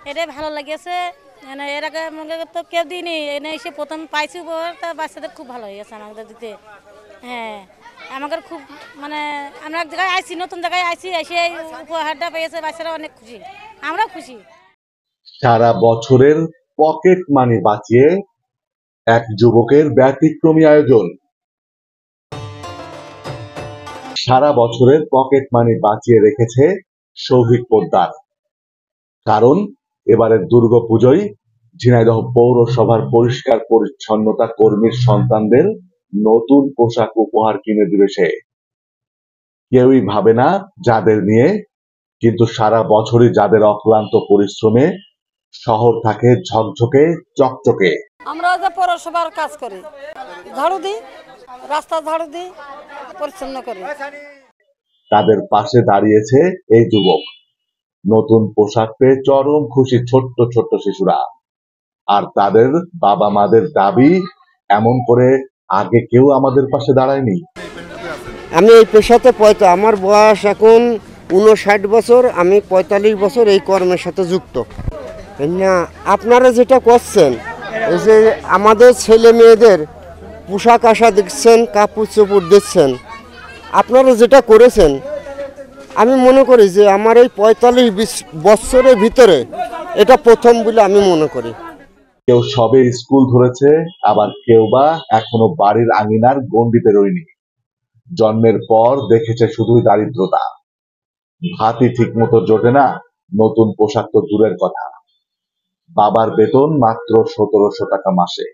এটাই ভালো লাগেছে। মানে এর আগে আমাকে তো কেউ দিইনি, এনে এসে প্রথম পাইছি উপহার, তা বাচ্চাদের খুব ভালো হয়ে গেছে আমাদের দিতে। হ্যাঁ, আমাদের খুব মানে আমরা এক জায়গায় আইছি, নতুন জায়গায় আইছি, এসে এই উপহারটা পেয়েছে, বাচ্চারা অনেক খুশি, আমরাও খুশি। সারা বছরের পকেট মানি বাঁচিয়ে এক যুবকের ব্যতিক্রমী আয়োজন। সারা বছরের পকেট মানি বাঁচিয়ে রেখেছে শৌভিক পোদ্দার। কারণ এবারের দুর্গাপুজোয় ঝিনাইদহ পৌরসভার পরিষ্কার পরিচ্ছন্নতা কর্মীর সন্তানদের নতুন পোশাক উপহার কিনে দিবে সে। কেউই ভাবে না যাদের নিয়ে, কিন্তু সারা বছরই যাদের অক্লান্ত পরিশ্রমে শহর থাকে ঝকঝকে চকচকে। আমরা যে পৌরসভার কাজ করি, ঝাড়ু দিই, রাস্তা ঝাড়ু দিই, পরিচ্ছন্ন করি। তাদের পাশে দাঁড়িয়েছে এই যুবক। নতুন পোশাক পেয়ে চরম খুশি ছোট্ট ছোট্ট শিশুরা। আর তাদের বাবা মাদের দাবি, এমন করে আগে কেউ আমাদের পাশে দাঁড়ায়নি। আমি এই পেশাতে আমার বয়স এখন 59 বছর, আমি 45 বছর এই কর্মের সাথে যুক্ত। না, আপনারা যেটা করছেন, এই যে আমাদের ছেলে মেয়েদের পোশাক আশা দিচ্ছেন, কাপড় চোপড় দিচ্ছেন, আপনারা যেটা করেছেন, আমি মনে করি যে আমার এই 45 বছরের ভিতরে এটা প্রথম বলে আমি মনে করি। কেউ সবে স্কুল ধরেছে, আবার কেউ বা এখনো বাড়ির আঙিনার গণ্ডি পেরোয়নি। জন্মের পর দেখেছে শুধুই দারিদ্রতা, ভাতই ঠিক মতো জোটে না, নতুন পোশাক তো দূরের কথা। বাবার বেতন মাত্র 1700 টাকা মাসে।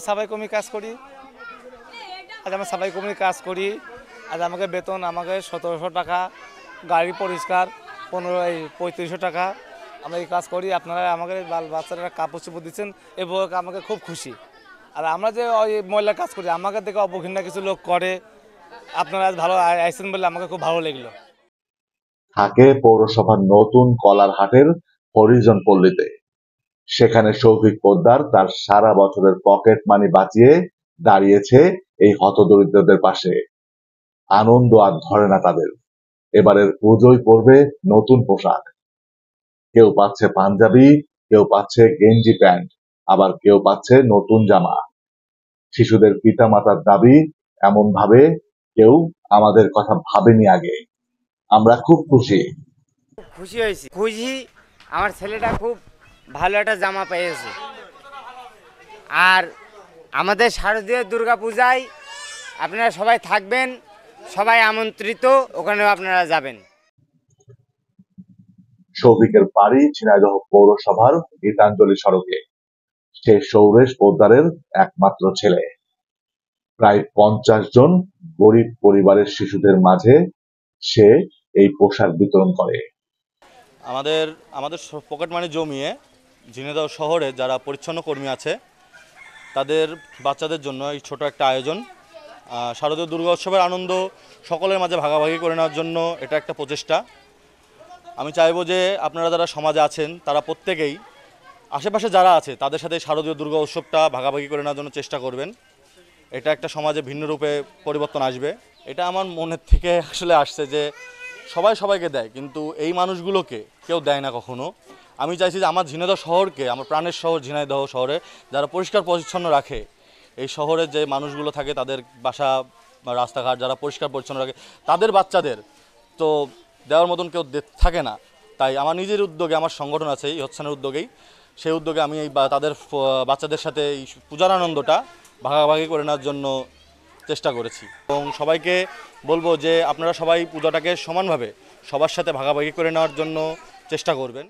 সাফাই কর্মী কাজ করি, আজ আমরা সাফাই কর্মী কাজ করি, আজ আমাকে বেতন আমাকে 1700 টাকা, গাড়ি পরিষ্কার 3500 টাকা, আমরা এই কাজ করি। আপনারা আমাকে বাচ্চারা কাপড় চোপড় দিচ্ছেন এবং আমাকে খুব খুশি। আর আমরা যে ওই মহিলার কাজ করি, আমাকে দেখে অবঘৃণা কিছু লোক করে, আপনারা ভালো আইসেন বলে আমাকে খুব ভালো লাগলো। থাকে পৌরসভার নতুন কলার হাটের হরিজন পল্লীতে। সেখানে শৌভিক পোদ্দার তার সারা বছরের পকেট মানি বাঁচিয়ে দাঁড়িয়েছে এই হতদরিদ্রদের পাশে। আনন্দ আর ধরে না তাদের। এবারের পুজোয় পরবে নতুন পোশাক। কেউ পাচ্ছে পাঞ্জাবি, কেউ পাচ্ছে গেঞ্জি প্যান্ট, আবার কেউ পাচ্ছে নতুন জামা। শিশুদের পিতা মাতার দাবি, এমন ভাবে কেউ আমাদের কথা ভাবেনি আগে। আমরা খুব খুশি। খুশি হয়েছি, আমার ছেলেটা খুব ভালো একটা জামা পেয়েছে। আর আমাদের শারদীয় দুর্গা পূজায় আপনারা সবাই থাকবেন, সবাই আমন্ত্রিত, ওখানেও আপনারা যাবেন। শৌভিকের বাড়ি ঝিনাইদহ পৌরসভার গীতাঞ্জলি সড়কে। সে সৌরেশ পোদ্দারের একমাত্র ছেলে। প্রায় 50 জন গরিব পরিবারের শিশুদের মাঝে সে এই পোশাক বিতরণ করে। আমাদের পকেট মানি জমিয়ে ঝিনাইদহ শহরে যারা পরিচ্ছন্ন কর্মী আছে তাদের বাচ্চাদের জন্য এই ছোট একটা আয়োজন। শারদীয় দুর্গা উৎসবের আনন্দ সকলের মাঝে ভাগাভাগি করে নেওয়ার জন্য এটা একটা প্রচেষ্টা। আমি চাইবো যে আপনারা যারা সমাজে আছেন তারা প্রত্যেকেই আশেপাশে যারা আছে তাদের সাথে শারদীয় দুর্গা উৎসবটা ভাগাভাগি করে নেওয়ার জন্য চেষ্টা করবেন। এটা একটা সমাজে ভিন্ন রূপে পরিবর্তন আসবে। এটা আমার মনের থেকে আসলে আসছে যে সবাই সবাইকে দেয়, কিন্তু এই মানুষগুলোকে কেউ দেয় না কখনো। আমি চাইছি যে আমার ঝিনাইদহ শহরকে, আমার প্রাণের শহর ঝিনাইদহ শহরে যারা পরিষ্কার পরিচ্ছন্ন রাখে, এই শহরের যে মানুষগুলো থাকে তাদের বাসা বা রাস্তাঘাট যারা পরিষ্কার পরিচ্ছন্ন রাখে, তাদের বাচ্চাদের তো দেওয়ার মতন কেউ থাকে না। তাই আমার নিজের উদ্যোগে, আমার সংগঠন আছে এই হচ্ছানের উদ্যোগেই, সেই উদ্যোগে আমি এই তাদের বাচ্চাদের সাথে এই পূজার আনন্দটা ভাগাভাগি করে নেওয়ার জন্য চেষ্টা করেছি। এবং সবাইকে বলবো যে আপনারা সবাই পূজাটাকে সমানভাবে সবার সাথে ভাগাভাগি করে নেওয়ার জন্য চেষ্টা করবেন।